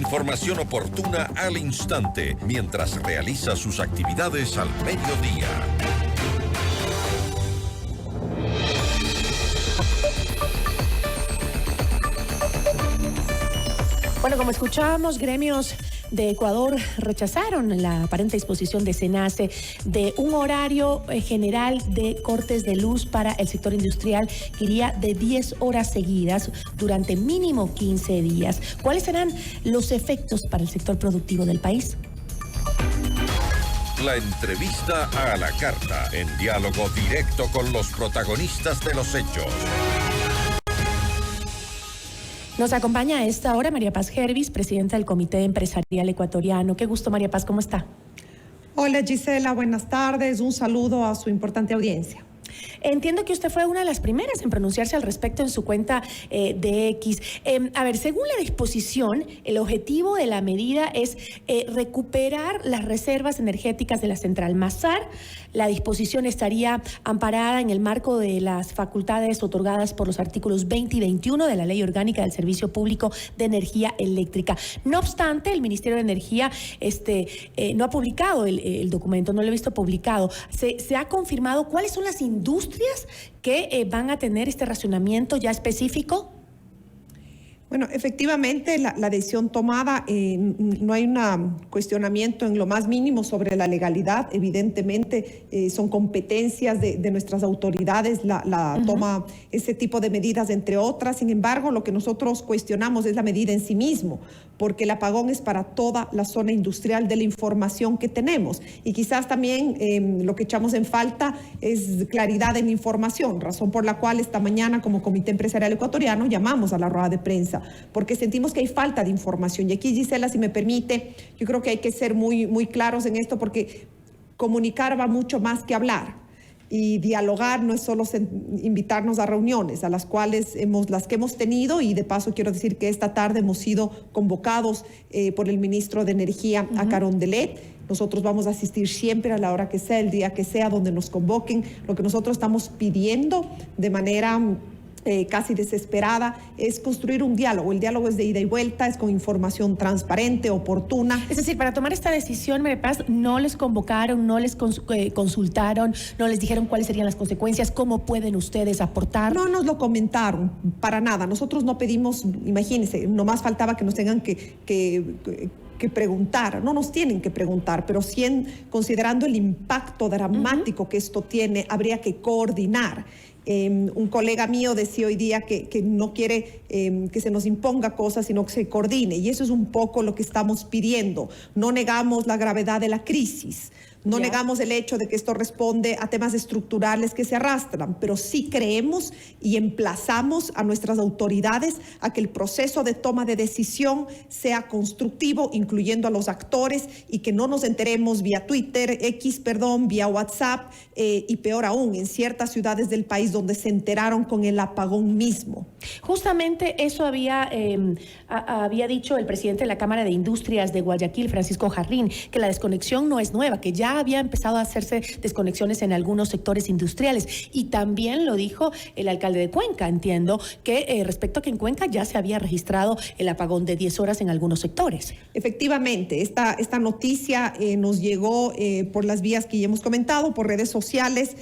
Información oportuna al instante mientras realiza sus actividades al mediodía. Bueno, como escuchábamos, gremios de Ecuador rechazaron la aparente disposición de SENACE de un horario general de cortes de luz para el sector industrial que iría de 10 horas seguidas durante mínimo 15 días. ¿Cuáles serán los efectos para el sector productivo del país? La entrevista a la carta, en diálogo directo con los protagonistas de los hechos. Nos acompaña a esta hora María Paz Gervis, presidenta del Comité Empresarial Ecuatoriano. Qué gusto, María Paz, ¿cómo está? Hola, Gisela, buenas tardes. Un saludo a su importante audiencia. Entiendo que usted fue una de las primeras en pronunciarse al respecto en su cuenta de X. A ver, según la disposición, el objetivo de la medida es recuperar las reservas energéticas de la central Mazar. La disposición estaría amparada en el marco de las facultades otorgadas por los artículos 20 y 21 de la Ley Orgánica del Servicio Público de Energía Eléctrica. No obstante, el Ministerio de Energía no ha publicado el documento, no lo he visto publicado. ¿Se ha confirmado cuáles son las industrias que van a tener este racionamiento ya específico? Bueno, efectivamente, la decisión tomada, no hay un cuestionamiento en lo más mínimo sobre la legalidad. Evidentemente, son competencias de nuestras autoridades la toma ese tipo de medidas, entre otras. Sin embargo, lo que nosotros cuestionamos es la medida en sí mismo, porque el apagón es para toda la zona industrial de la información que tenemos. Y quizás también lo que echamos en falta es claridad en la información, razón por la cual esta mañana, como Comité Empresarial Ecuatoriano, llamamos a la rueda de prensa, porque sentimos que hay falta de información. Y aquí, Gisela, si me permite, yo creo que hay que ser muy claros en esto, porque comunicar va mucho más que hablar. Y dialogar no es solo invitarnos a reuniones, a las que hemos tenido, y de paso quiero decir que esta tarde hemos sido convocados por el ministro de Energía a Carondelet. Nosotros vamos a asistir siempre a la hora que sea, el día que sea, donde nos convoquen. Lo que nosotros estamos pidiendo de manera casi desesperada es construir un diálogo. El diálogo es de ida y vuelta, es con información transparente, oportuna. Es decir, para tomar esta decisión, María Paz, no les convocaron, no les consultaron, no les dijeron cuáles serían las consecuencias, cómo pueden ustedes aportar. No nos lo comentaron, para nada. Nosotros no pedimos, imagínense, nomás faltaba que nos tengan que preguntar, no nos tienen que preguntar, pero sí, considerando el impacto dramático que esto tiene, habría que coordinar. Un colega mío decía hoy día que no quiere que se nos imponga cosas, sino que se coordine, y eso es un poco lo que estamos pidiendo. No negamos la gravedad de la crisis, no negamos el hecho de que esto responde a temas estructurales que se arrastran, pero sí creemos y emplazamos a nuestras autoridades a que el proceso de toma de decisión sea constructivo, incluyendo a los actores, y que no nos enteremos vía Twitter, vía WhatsApp, y peor aún, en ciertas ciudades del país donde se enteraron con el apagón mismo. Justamente eso había dicho el presidente de la Cámara de Industrias de Guayaquil, Francisco Jarrín, que la desconexión no es nueva, que ya había empezado a hacerse desconexiones en algunos sectores industriales. Y también lo dijo el alcalde de Cuenca, entiendo, que respecto a que en Cuenca ya se había registrado el apagón de 10 horas en algunos sectores. Efectivamente, esta noticia nos llegó por las vías que ya hemos comentado, por redes sociales,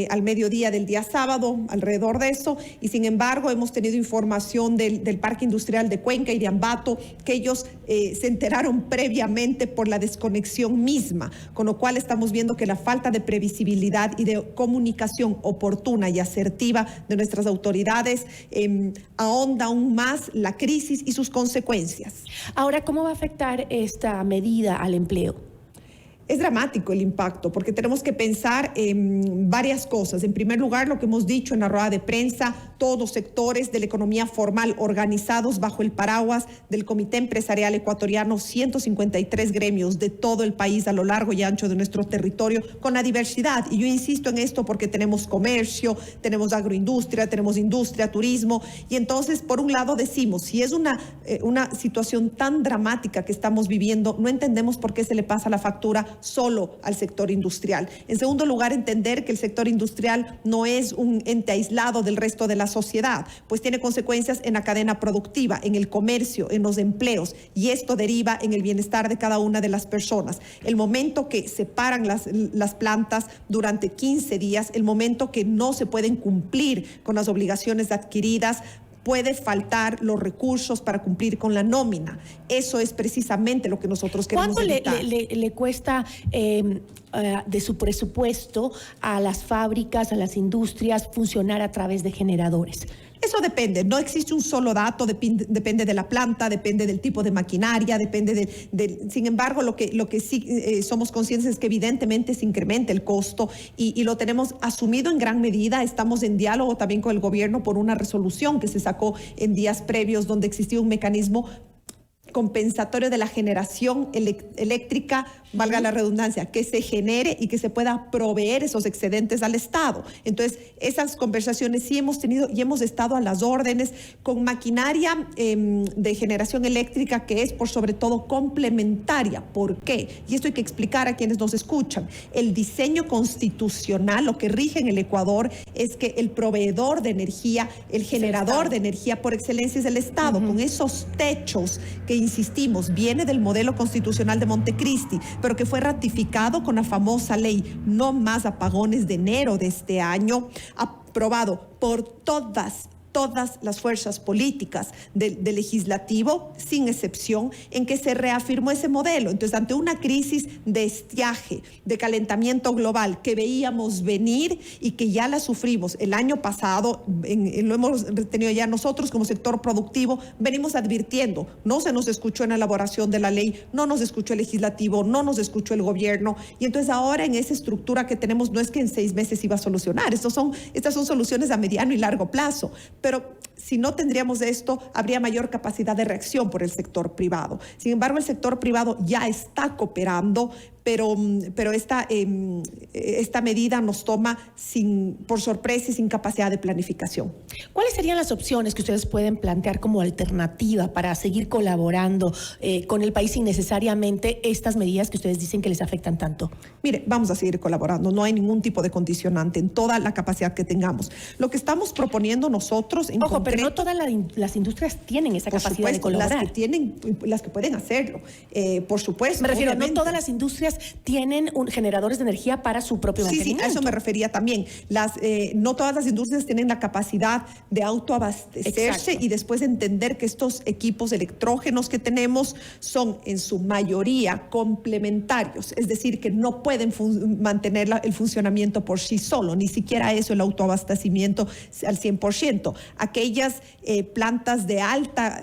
al mediodía del día sábado, alrededor de eso, y sin embargo hemos tenido información del Parque Industrial de Cuenca y de Ambato, que ellos se enteraron previamente por la desconexión misma, con lo cual estamos viendo que la falta de previsibilidad y de comunicación oportuna y asertiva de nuestras autoridades ahonda aún más la crisis y sus consecuencias. Ahora, ¿cómo va a afectar esta medida al empleo? Es dramático el impacto, porque tenemos que pensar en varias cosas. En primer lugar, lo que hemos dicho en la rueda de prensa, todos los sectores de la economía formal organizados bajo el paraguas del Comité Empresarial Ecuatoriano, 153 gremios de todo el país a lo largo y ancho de nuestro territorio, con la diversidad. Y yo insisto en esto porque tenemos comercio, tenemos agroindustria, tenemos industria, turismo. Y entonces, por un lado decimos, si es una situación tan dramática que estamos viviendo, no entendemos por qué se le pasa la factura solo al sector industrial. En segundo lugar, entender que el sector industrial no es un ente aislado del resto de la sociedad, pues tiene consecuencias en la cadena productiva, en el comercio, en los empleos, y esto deriva en el bienestar de cada una de las personas. El momento que se paran las plantas durante 15 días, el momento que no se pueden cumplir con las obligaciones adquiridas, puede faltar los recursos para cumplir con la nómina. Eso es precisamente lo que nosotros queremos evitar. ¿Cuánto le cuesta de su presupuesto a las fábricas, a las industrias, funcionar a través de generadores? Eso depende, no existe un solo dato, depende de la planta, depende del tipo de maquinaria, depende sin embargo, lo que sí somos conscientes es que evidentemente se incrementa el costo y lo tenemos asumido en gran medida. Estamos en diálogo también con el gobierno por una resolución que se sacó en días previos donde existía un mecanismo compensatorio de la generación eléctrica, valga la redundancia, que se genere y que se pueda proveer esos excedentes al Estado. Entonces, esas conversaciones sí hemos tenido y hemos estado a las órdenes con maquinaria de generación eléctrica que es por sobre todo complementaria. ¿Por qué? Y esto hay que explicar a quienes nos escuchan. El diseño constitucional, lo que rige en el Ecuador, es que el proveedor de energía, el generador de energía por excelencia es el Estado, con esos techos que insistimos, viene del modelo constitucional de Montecristi, pero que fue ratificado con la famosa ley No Más Apagones de enero de este año, aprobado por todas las fuerzas políticas del legislativo, sin excepción, en que se reafirmó ese modelo. Entonces, ante una crisis de estiaje, de calentamiento global que veíamos venir y que ya la sufrimos el año pasado, lo hemos tenido ya nosotros como sector productivo, venimos advirtiendo, no se nos escuchó en la elaboración de la ley, no nos escuchó el legislativo, no nos escuchó el gobierno, y entonces ahora en esa estructura que tenemos, no es que en 6 meses iba a solucionar, estas son soluciones a mediano y largo plazo, pero si no tendríamos esto, habría mayor capacidad de reacción por el sector privado. Sin embargo, el sector privado ya está cooperando, pero esta medida nos toma por sorpresa y sin capacidad de planificación. ¿Cuáles serían las opciones que ustedes pueden plantear como alternativa para seguir colaborando con el país sin necesariamente estas medidas que ustedes dicen que les afectan tanto? Mire, vamos a seguir colaborando, no hay ningún tipo de condicionante en toda la capacidad que tengamos. Lo que estamos proponiendo nosotros en concreto, pero no todas las industrias tienen esa capacidad de colaborar. Las que pueden hacerlo, por supuesto. Me refiero, obviamente. no todas las industrias tienen generadores de energía para su propio mantenimiento. Sí, a eso me refería también. No todas las industrias tienen la capacidad de autoabastecerse. Exacto. Y después entender que estos equipos electrógenos que tenemos son en su mayoría complementarios, es decir, que no pueden mantener el funcionamiento por sí solo, ni siquiera eso, el autoabastecimiento al 100%. Aquellas plantas de alta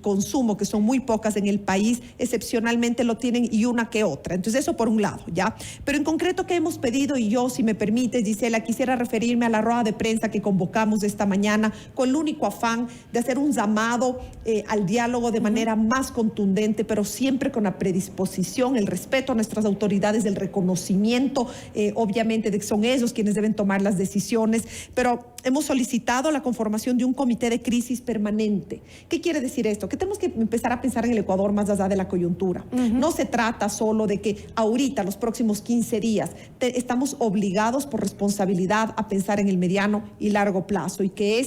consumo, que son muy pocas en el país, excepcionalmente lo tienen, y una que otra. Entonces, eso por un lado, ¿ya? Pero en concreto, ¿qué hemos pedido? Y yo, si me permite, Gisela, quisiera referirme a la rueda de prensa que convocamos esta mañana con el único afán de hacer un llamado al diálogo de manera más contundente, pero siempre con la predisposición, el respeto a nuestras autoridades, el reconocimiento, obviamente, de que son ellos quienes deben tomar las decisiones, pero hemos solicitado la conformación de un comité de crisis permanente. ¿Qué quiere decir esto? Que tenemos que empezar a pensar en el Ecuador más allá de la coyuntura. No se trata solo de que ahorita, los próximos 15 días, estamos obligados por responsabilidad a pensar en el mediano y largo plazo, y que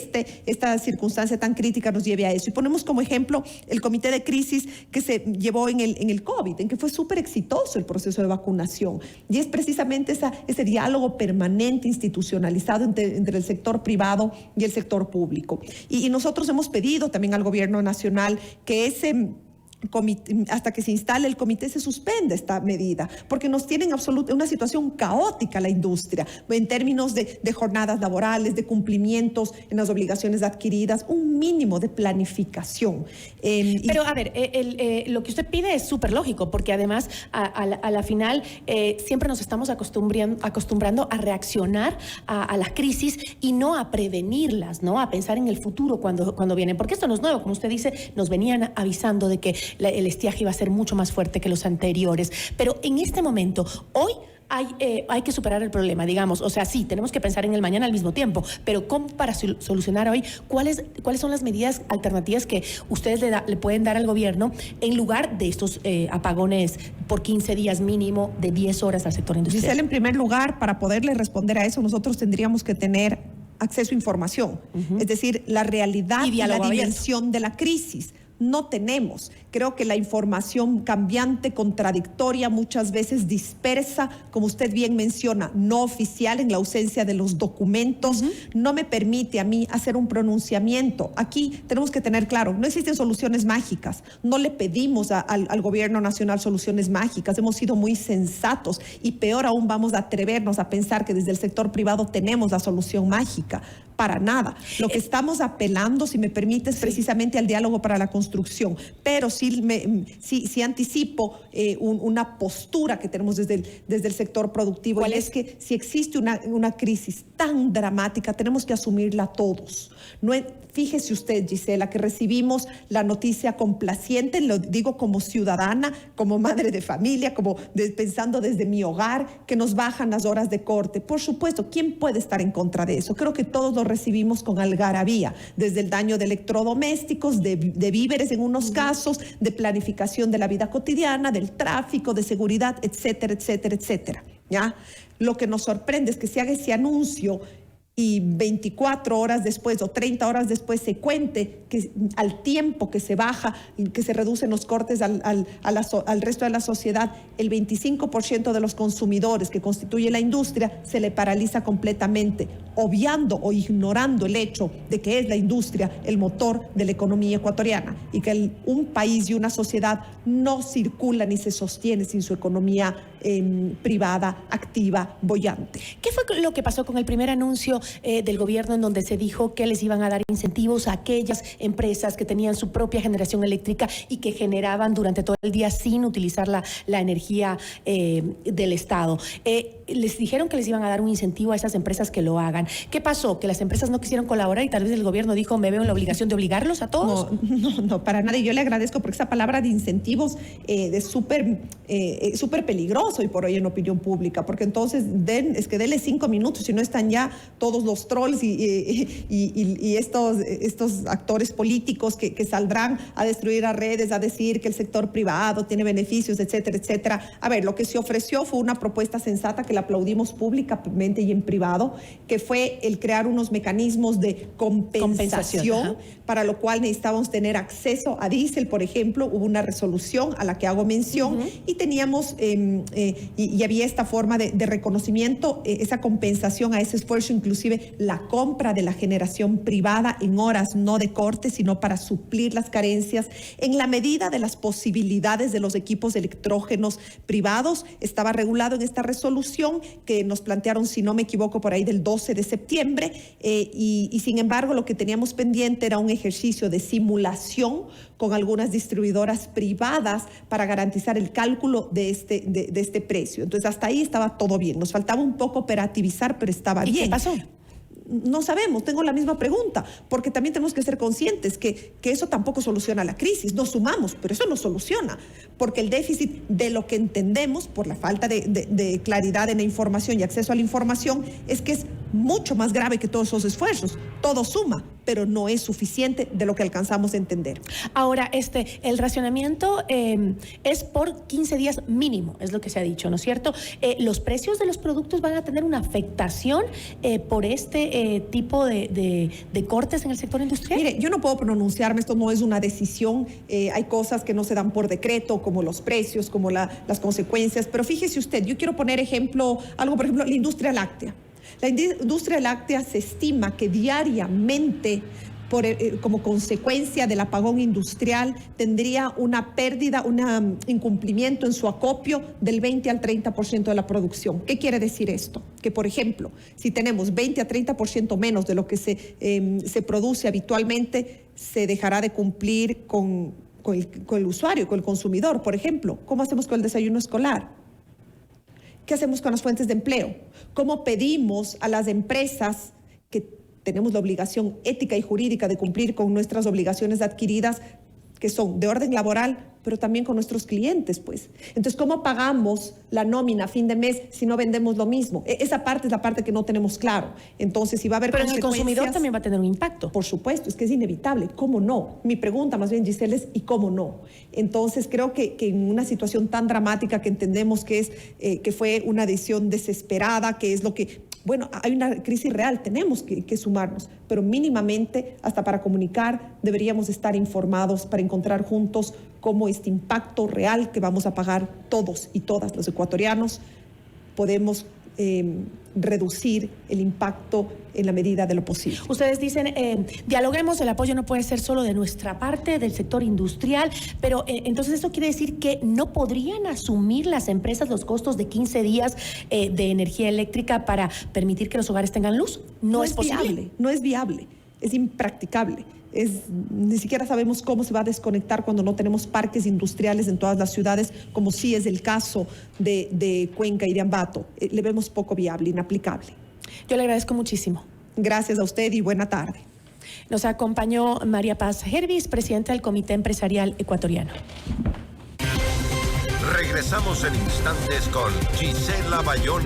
esta circunstancia tan crítica nos lleve a eso. Y ponemos como ejemplo el comité de crisis que se llevó en el COVID, en que fue súper exitoso el proceso de vacunación. Y es precisamente ese diálogo permanente, institucionalizado entre el sector privado y el sector público. Y nosotros hemos pedido también al gobierno nacional que hasta que se instale el comité se suspende esta medida, porque nos tienen una situación caótica la industria en términos de jornadas laborales, de cumplimientos en las obligaciones adquiridas, un mínimo de planificación. Pero a ver, lo que usted pide es súper lógico, porque además a la final siempre nos estamos acostumbrando a reaccionar a las crisis y no a prevenirlas, ¿no? A pensar en el futuro cuando vienen, porque esto no es nuevo, como usted dice, nos venían avisando de que el estiaje iba a ser mucho más fuerte que los anteriores. Pero en este momento, hoy hay que superar el problema, digamos. O sea, sí, tenemos que pensar en el mañana al mismo tiempo, pero ¿cómo para solucionar hoy? ¿Cuáles son las medidas alternativas que ustedes le pueden dar al gobierno en lugar de estos apagones por 15 días mínimo de 10 horas al sector industrial? Giselle, en primer lugar, para poderle responder a eso, nosotros tendríamos que tener acceso a información, es decir, la realidad y la dimensión de la crisis. No tenemos. Creo que la información cambiante, contradictoria, muchas veces dispersa, como usted bien menciona, no oficial, en la ausencia de los documentos, no me permite a mí hacer un pronunciamiento. Aquí tenemos que tener claro, no existen soluciones mágicas. No le pedimos al gobierno nacional soluciones mágicas. Hemos sido muy sensatos y peor aún vamos a atrevernos a pensar que desde el sector privado tenemos la solución mágica. Para nada. Lo que estamos apelando, si me permite, es precisamente al diálogo para la construcción. Pero sí anticipo una postura que tenemos desde el sector productivo. Y es que si existe una crisis tan dramática, tenemos que asumirla todos. Fíjese usted, Gisela, que recibimos la noticia complaciente, lo digo como ciudadana, como madre de familia, pensando desde mi hogar, que nos bajan las horas de corte. Por supuesto, ¿quién puede estar en contra de eso? Creo que todos lo recibimos con algarabía, desde el daño de electrodomésticos, de víveres en unos casos, de planificación de la vida cotidiana, del tráfico, de seguridad, etcétera, etcétera, etcétera. ¿Ya? Lo que nos sorprende es que se haga ese anuncio y 24 horas después o 30 horas después se cuente que al tiempo que se baja, que se reducen los cortes al resto de la sociedad, el 25% de los consumidores que constituye la industria se le paraliza completamente, obviando o ignorando el hecho de que es la industria el motor de la economía ecuatoriana y que un país y una sociedad no circula ni se sostiene sin su economía privada, activa, boyante. ¿Qué fue lo que pasó con el primer anuncio del gobierno en donde se dijo que les iban a dar incentivos a aquellas empresas que tenían su propia generación eléctrica y que generaban durante todo el día sin utilizar la energía del Estado? Les dijeron que les iban a dar un incentivo a esas empresas que lo hagan. ¿Qué pasó? ¿Que las empresas no quisieron colaborar y tal vez el gobierno dijo, me veo en la obligación de obligarlos a todos? No, para nada. Y yo le agradezco porque esa palabra de incentivos es súper peligroso y por hoy en opinión pública, porque entonces denle 5 minutos, si no están ya todos los trolls y estos actores políticos que saldrán a destruir a redes, a decir que el sector privado tiene beneficios, etcétera, etcétera. A ver, lo que se ofreció fue una propuesta sensata que la aplaudimos públicamente y en privado, que fue el crear unos mecanismos de compensación para lo cual necesitábamos tener acceso a diésel, por ejemplo. Hubo una resolución a la que hago mención y teníamos y había esta forma de reconocimiento, esa compensación a ese esfuerzo, inclusive la compra de la generación privada en horas no de corte, sino para suplir las carencias en la medida de las posibilidades de los equipos electrógenos privados. Estaba regulado en esta resolución que nos plantearon, si no me equivoco, por ahí del 12 de septiembre y sin embargo lo que teníamos pendiente era un ejercicio de simulación con algunas distribuidoras privadas para garantizar el cálculo de este precio. Entonces hasta ahí estaba todo bien, nos faltaba un poco operativizar, pero estaba bien. ¿Y qué pasó? No sabemos, tengo la misma pregunta, porque también tenemos que ser conscientes que eso tampoco soluciona la crisis. Nos sumamos, pero eso no soluciona, porque el déficit de lo que entendemos por la falta de claridad en la información y acceso a la información es que es mucho más grave que todos esos esfuerzos. Todo suma, pero no es suficiente de lo que alcanzamos a entender. Ahora, el racionamiento es por 15 días mínimo, es lo que se ha dicho, ¿no es cierto? ¿Los precios de los productos van a tener una afectación por este tipo de cortes en el sector industrial? Mire, yo no puedo pronunciarme, esto no es una decisión, hay cosas que no se dan por decreto, como los precios, como las consecuencias, pero fíjese usted, yo quiero poner por ejemplo, la industria láctea. La industria láctea se estima que diariamente, como consecuencia del apagón industrial, tendría una pérdida, un incumplimiento en su acopio del 20 al 30% de la producción. ¿Qué quiere decir esto? Que, por ejemplo, si tenemos 20 a 30% menos de lo que se produce habitualmente, se dejará de cumplir con el usuario, con el consumidor. Por ejemplo, ¿cómo hacemos con el desayuno escolar? ¿Qué hacemos con las fuentes de empleo? ¿Cómo pedimos a las empresas que tenemos la obligación ética y jurídica de cumplir con nuestras obligaciones adquiridas que son de orden laboral, pero también con nuestros clientes, pues. Entonces, ¿cómo pagamos la nómina a fin de mes si no vendemos lo mismo? Esa parte es la parte que no tenemos claro. Entonces, si va a haber pero en el consecuencias... consumidor también va a tener un impacto. Por supuesto, es que es inevitable. ¿Cómo no? Mi pregunta más bien, Giselle, es ¿y cómo no? Entonces, creo que en una situación tan dramática que entendemos que fue una decisión desesperada, que es lo que... Bueno, hay una crisis real, tenemos que sumarnos, pero mínimamente, hasta para comunicar, deberíamos estar informados para encontrar juntos cómo este impacto real que vamos a pagar todos y todas los ecuatorianos podemos reducir el impacto en la medida de lo posible. Ustedes dicen, dialoguemos, el apoyo no puede ser solo de nuestra parte, del sector industrial, pero entonces eso quiere decir que no podrían asumir las empresas los costos de 15 días de energía eléctrica para permitir que los hogares tengan luz. No es posible. Viable, no es viable, es impracticable. Ni siquiera sabemos cómo se va a desconectar cuando no tenemos parques industriales en todas las ciudades, como sí es el caso de Cuenca y de Ambato. Le vemos poco viable, inaplicable. Yo le agradezco muchísimo. Gracias a usted y buena tarde. Nos acompañó María Paz Hervis, presidenta del Comité Empresarial Ecuatoriano. Regresamos en instantes con Gisela Bayona.